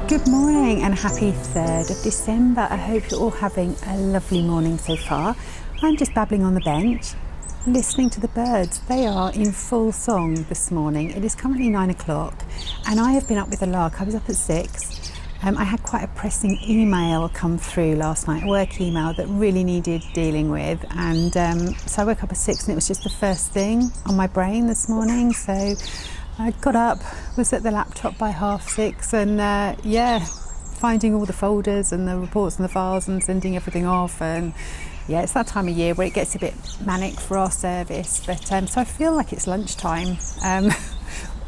Good morning and happy 3rd of December. I hope you're all having a lovely morning so far. I'm just babbling on the bench, listening to the birds. They are in full song this morning. It is currently 9 o'clock and I have been up with a lark. I was up at 6. I had quite a pressing email come through last night, a work email that really needed dealing with, and so I woke up at 6 and it was just the first thing on my brain this morning. So I got up, was at the laptop by 6:30 and finding all the folders and the reports and the files and sending everything off. And yeah, it's that time of year where it gets a bit manic for our service, but so I feel like it's lunchtime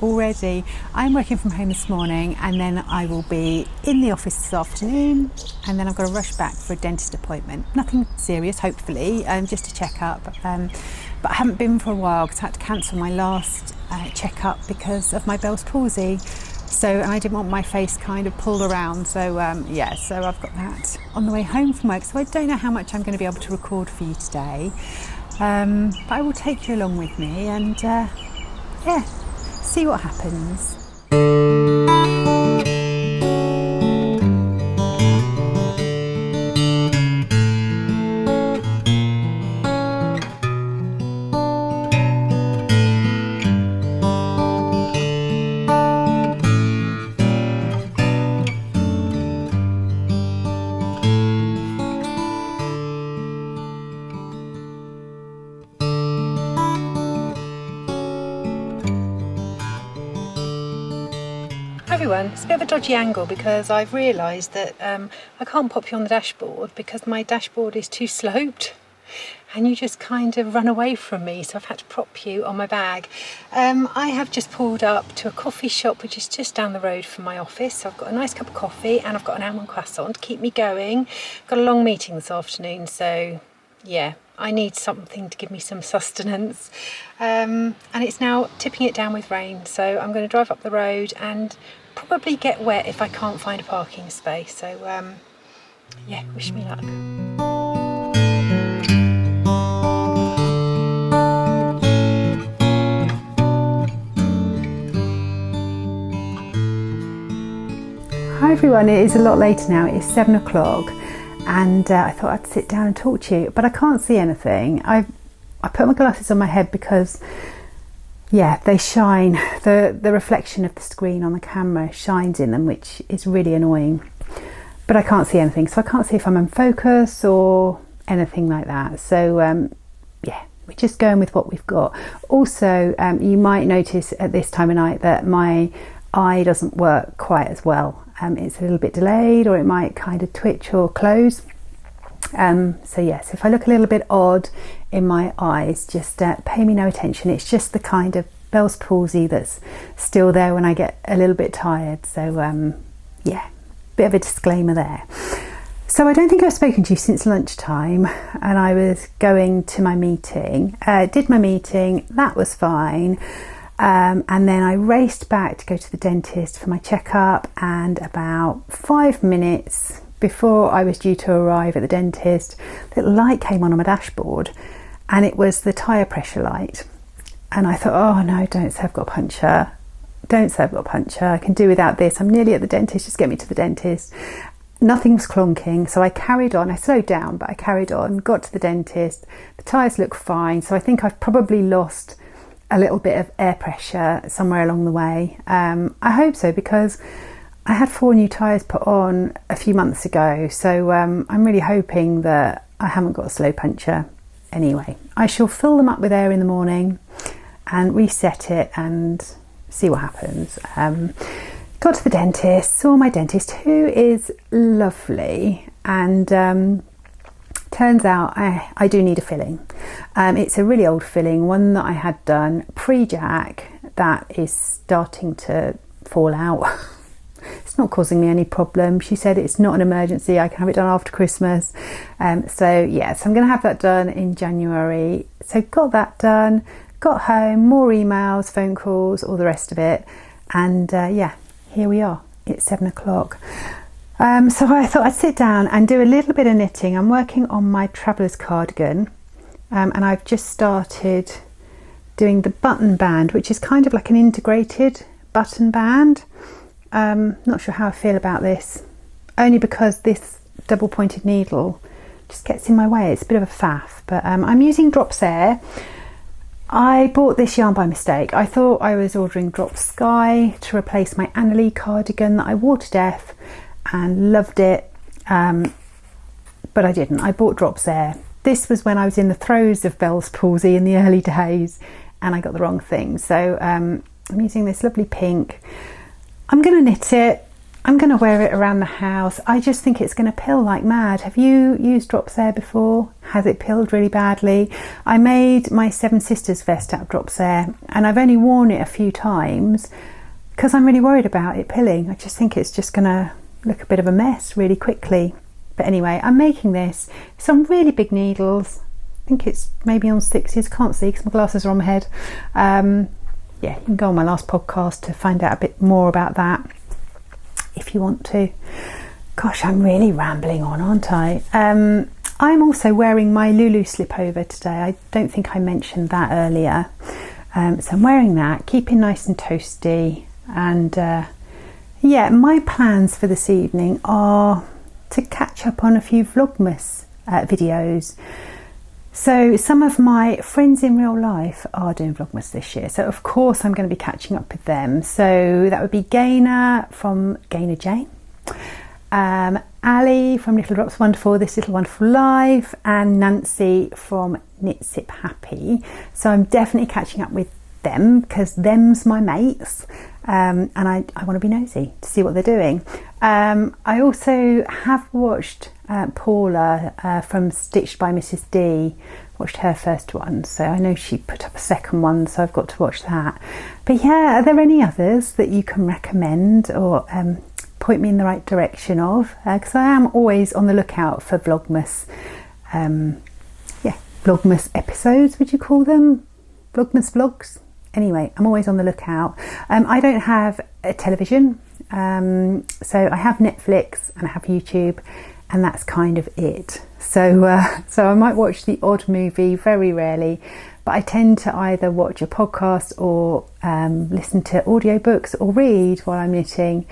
already. I'm working from home this morning and then I will be in the office this afternoon, and then I've got to rush back for a dentist appointment. Nothing serious, hopefully, just a check-up. But I haven't been for a while because I had to cancel my last check-up because of my Bell's palsy. And I didn't want my face kind of pulled around. So so I've got that on the way home from work. So I don't know how much I'm going to be able to record for you today. But I will take you along with me and see what happens. Everyone, it's a bit of a dodgy angle because I've realised that I can't pop you on the dashboard because my dashboard is too sloped and you just kind of run away from me, so I've had to prop you on my bag. I have just pulled up to a coffee shop which is just down the road from my office. So I've got a nice cup of coffee and I've got an almond croissant to keep me going. Got a long meeting this afternoon, so yeah, I need something to give me some sustenance. And it's now tipping it down with rain, so I'm going to drive up the road and probably get wet if I can't find a parking space. So wish me luck. Hi everyone, it is a lot later now. It's 7 o'clock and I thought I'd sit down and talk to you, but I can't see anything. I put my glasses on my head because they shine. The reflection of the screen on the camera shines in them, which is really annoying. But I can't see anything, so I can't see if I'm in focus or anything like that. So we're just going with what we've got. Also, you might notice at this time of night that my eye doesn't work quite as well. It's a little bit delayed, or it might kind of twitch or close. So if I look a little bit odd in my eyes, just pay me no attention. It's just the kind of Bell's palsy that's still there when I get a little bit tired. So bit of a disclaimer there. So I don't think I've spoken to you since lunchtime, and I was going to my meeting. Did my meeting, that was fine. And then I raced back to go to the dentist for my checkup, and about 5 minutes before I was due to arrive at the dentist, the light came on my dashboard and it was the tyre pressure light. And I thought, oh no, don't say I've got a puncture. Don't say I've got a puncture. I can do without this. I'm nearly at the dentist. Just get me to the dentist. Nothing was clonking. So I carried on. I slowed down, but I carried on, got to the dentist. The tyres look fine. So I think I've probably lost a little bit of air pressure somewhere along the way. I hope so, because I had 4 new tyres put on a few months ago, so I'm really hoping that I haven't got a slow puncture. Anyway, I shall fill them up with air in the morning and reset it and see what happens. Got to the dentist, saw my dentist, who is lovely, and turns out I do need a filling. It's a really old filling, one that I had done pre-Jack, that is starting to fall out. It's not causing me any problem. She said it's not an emergency. I can have it done after Christmas. So I'm going to have that done in January. So got that done, got home, more emails, phone calls, all the rest of it. And here we are. It's 7 o'clock. So I thought I'd sit down and do a little bit of knitting. I'm working on my traveller's cardigan, and I've just started doing the button band, which is kind of like an integrated button band. Not sure how I feel about this, only because this double pointed needle just gets in my way. It's a bit of a faff, but I'm using Drops Air. I bought this yarn by mistake. I thought I was ordering Drop Sky to replace my Annalie cardigan that I wore to death and loved it, but I didn't. I bought Drops Air. This was when I was in the throes of Bell's palsy in the early days, and I got the wrong thing. So I'm using this lovely pink. I'm going to knit it. I'm going to wear it around the house. I just think it's going to pill like mad. Have you used Drops Air before? Has it pilled really badly? I made my Seven Sisters vest out of Drops Air, and I've only worn it a few times because I'm really worried about it pilling. I just think it's just going to look a bit of a mess really quickly. But anyway, I'm making this. Some really big needles. I think it's maybe on 6s. Can't see because my glasses are on my head. Yeah, you can go on my last podcast to find out a bit more about that if you want to. Gosh, I'm really rambling on, aren't I? I'm also wearing my Lulu slip over today. I don't think I mentioned that earlier. So I'm wearing that, keeping nice and toasty. And yeah, my plans for this evening are to catch up on a few Vlogmas videos. So some of my friends in real life are doing Vlogmas this year, so of course I'm going to be catching up with them. So that would be Gayna from Gayna Jane, Ali from Little Drops Wonderful, This Little Wonderful Life, and Nancy from Knit Sip Happy. So I'm definitely catching up with them because them's my mates, and I want to be nosy to see what they're doing. I also have watched Paula from Stitched by Mrs. D, watched her first one, so I know she put up a second one, so I've got to watch that. But yeah, are there any others that you can recommend or point me in the right direction of? Because I am always on the lookout for Vlogmas, Vlogmas episodes, would you call them? Vlogmas vlogs? Anyway, I'm always on the lookout. I don't have a television, so I have Netflix and I have YouTube, and that's kind of it. So so I might watch the odd movie, very rarely, but I tend to either watch a podcast or listen to audiobooks or read while I'm knitting.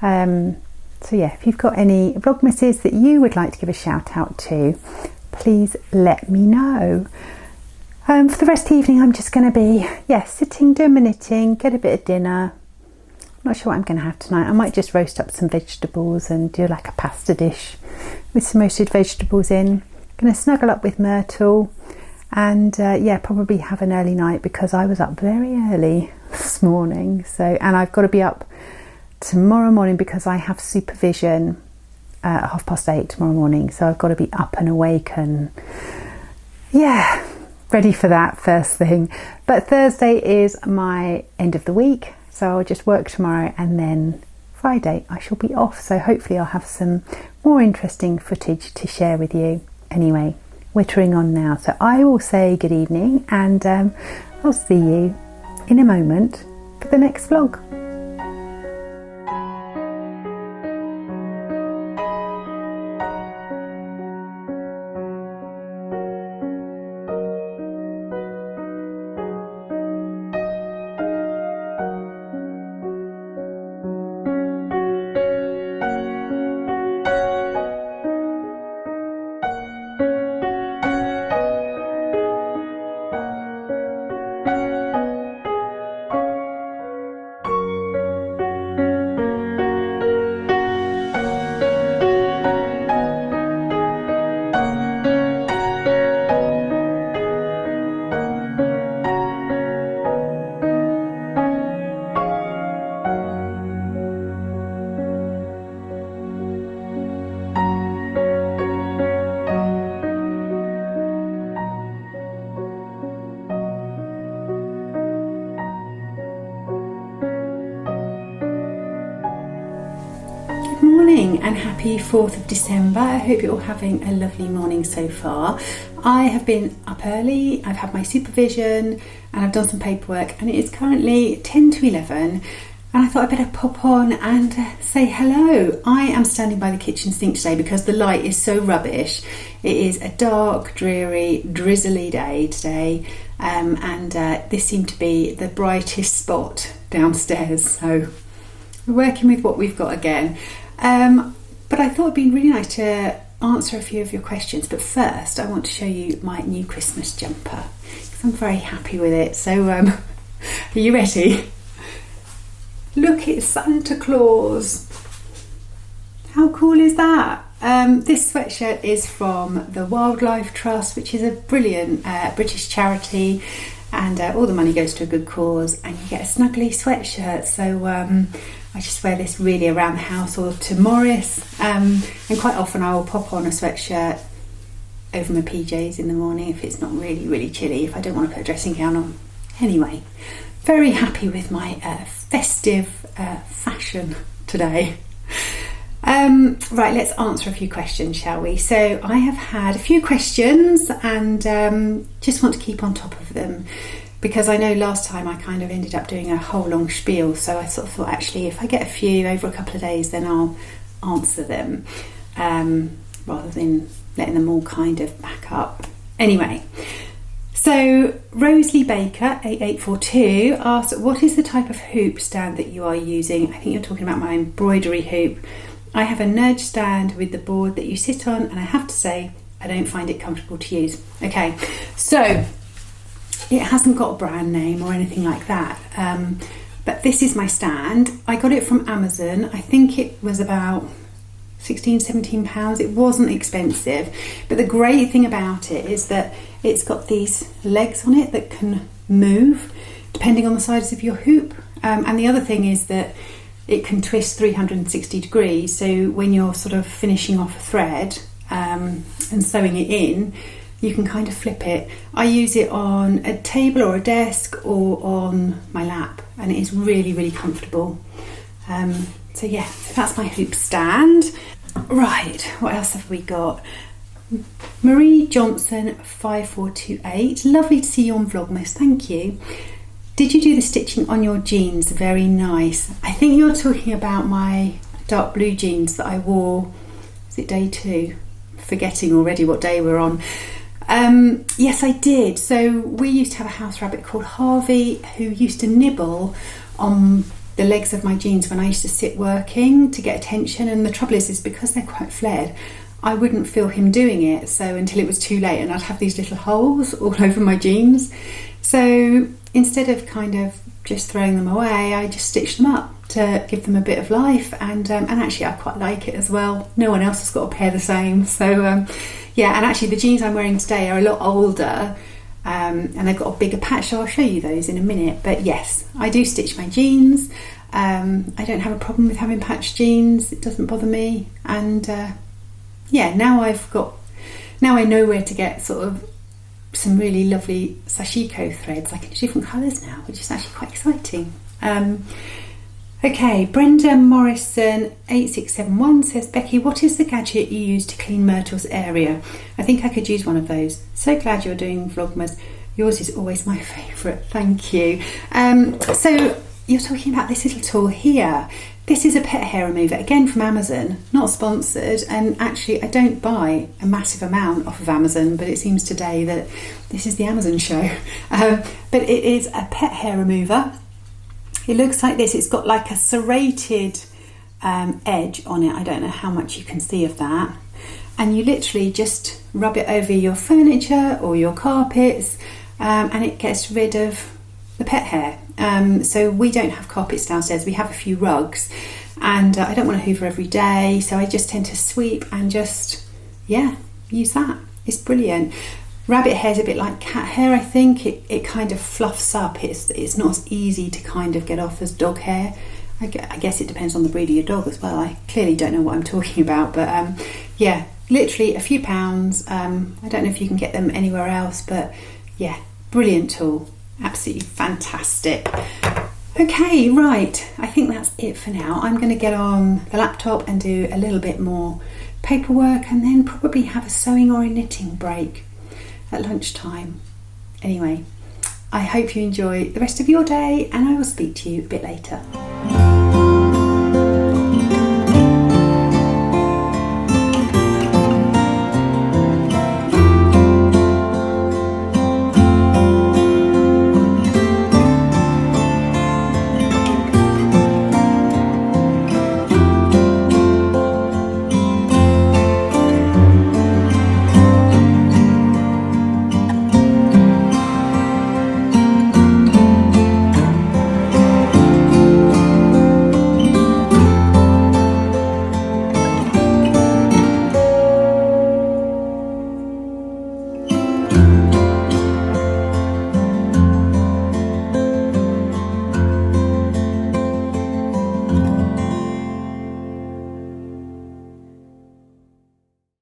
So yeah, if you've got any Vlogmases that you would like to give a shout out to, please let me know. For the rest of the evening, I'm just going to be, sitting, doing my knitting, get a bit of dinner. Not sure what I'm going to have tonight. I might just roast up some vegetables and do like a pasta dish with some roasted vegetables in. Going to snuggle up with Myrtle and probably have an early night because I was up very early this morning. So, and I've got to be up tomorrow morning because I have supervision at 8:30 tomorrow morning. So I've got to be up and awake and ready for that first thing. But Thursday is my end of the week, so I'll just work tomorrow and then Friday I shall be off, so hopefully I'll have some more interesting footage to share with you. Anyway, wittering on now, so I will say good evening and I'll see you in a moment for the next vlog. And happy 4th of December. I hope you're all having a lovely morning so far. I have been up early, I've had my supervision and I've done some paperwork, and it is currently 10 to 11 and I thought I'd better pop on and say hello. I am standing by the kitchen sink today because the light is so rubbish. It is a dark, dreary, drizzly day today, and this seemed to be the brightest spot downstairs, so we're working with what we've got again. But I thought it'd be really nice to answer a few of your questions. But first, I want to show you my new Christmas jumper because I'm very happy with it. So, are you ready? Look, it's Santa Claus. How cool is that? This sweatshirt is from the Wildlife Trust, which is a brilliant British charity, and all the money goes to a good cause, and you get a snuggly sweatshirt. So I just wear this really around the house or to Morris, and quite often I will pop on a sweatshirt over my PJs in the morning if it's not really, really chilly, if I don't want to put a dressing gown on. Anyway, very happy with my festive fashion today. Right, let's answer a few questions, shall we? So I have had a few questions and just want to keep on top of them because I know last time I kind of ended up doing a whole long spiel, so I sort of thought actually if I get a few over a couple of days then I'll answer them rather than letting them all kind of back up. Anyway, so Rosalie Baker 8842 asks, what is the type of hoop stand that you are using? I think you're talking about my embroidery hoop. I have a nudge stand with the board that you sit on, and I have to say I don't find it comfortable to use. Okay, so it hasn't got a brand name or anything like that, but this is my stand. I got it from Amazon. I think it was about £16-17. It wasn't expensive, but the great thing about it is that it's got these legs on it that can move depending on the size of your hoop, and the other thing is that it can twist 360 degrees, so when you're sort of finishing off a thread and sewing it in, you can kind of flip it. I use it on a table or a desk or on my lap, and it is really, really comfortable. So yeah, that's my hoop stand. Right, what else have we got? Marie Johnson 5428, lovely to see you on Vlogmas, thank you. Did you do the stitching on your jeans? Very nice. I think you're talking about my dark blue jeans that I wore, is it day 2? Forgetting already what day we're on. Yes, I did. So we used to have a house rabbit called Harvey who used to nibble on the legs of my jeans when I used to sit working to get attention, and the trouble is because they're quite flared, I wouldn't feel him doing it, so until it was too late, and I'd have these little holes all over my jeans. So instead of kind of just throwing them away, I just stitched them up to give them a bit of life, and actually I quite like it as well. No one else has got a pair the same, so yeah. And actually the jeans I'm wearing today are a lot older, and they've got a bigger patch, so I'll show you those in a minute. But yes, I do stitch my jeans. I don't have a problem with having patched jeans, it doesn't bother me, and yeah, now I know where to get sort of some really lovely sashiko threads. I can do different colours now, which is actually quite exciting. Okay, Brenda Morrison 8671 says, Becky, what is the gadget you use to clean Myrtle's area? I think I could use one of those. So glad you're doing Vlogmas. Yours is always my favourite. Thank you. So you're talking about this little tool here. This is a pet hair remover, again from Amazon, not sponsored, and actually I don't buy a massive amount off of Amazon, but it seems today that this is the Amazon show. But it is a pet hair remover. It looks like this. It's got like a serrated edge on it. I don't know how much you can see of that. And you literally just rub it over your furniture or your carpets, and it gets rid of the pet hair. So we don't have carpets downstairs, we have a few rugs, and I don't want to hoover every day, so I just tend to sweep and just, yeah, use that. It's brilliant. Rabbit hair is a bit like cat hair, I think. It kind of fluffs up. It's not as easy to kind of get off as dog hair. I guess it depends on the breed of your dog as well. I clearly don't know what I'm talking about, but yeah, literally a few pounds. I don't know if you can get them anywhere else, but yeah, brilliant tool. Absolutely fantastic. Okay, right, I think that's it for now. I'm going to get on the laptop and do a little bit more paperwork, and then probably have a sewing or a knitting break at lunchtime. Anyway, I hope you enjoy the rest of your day, and I will speak to you a bit later.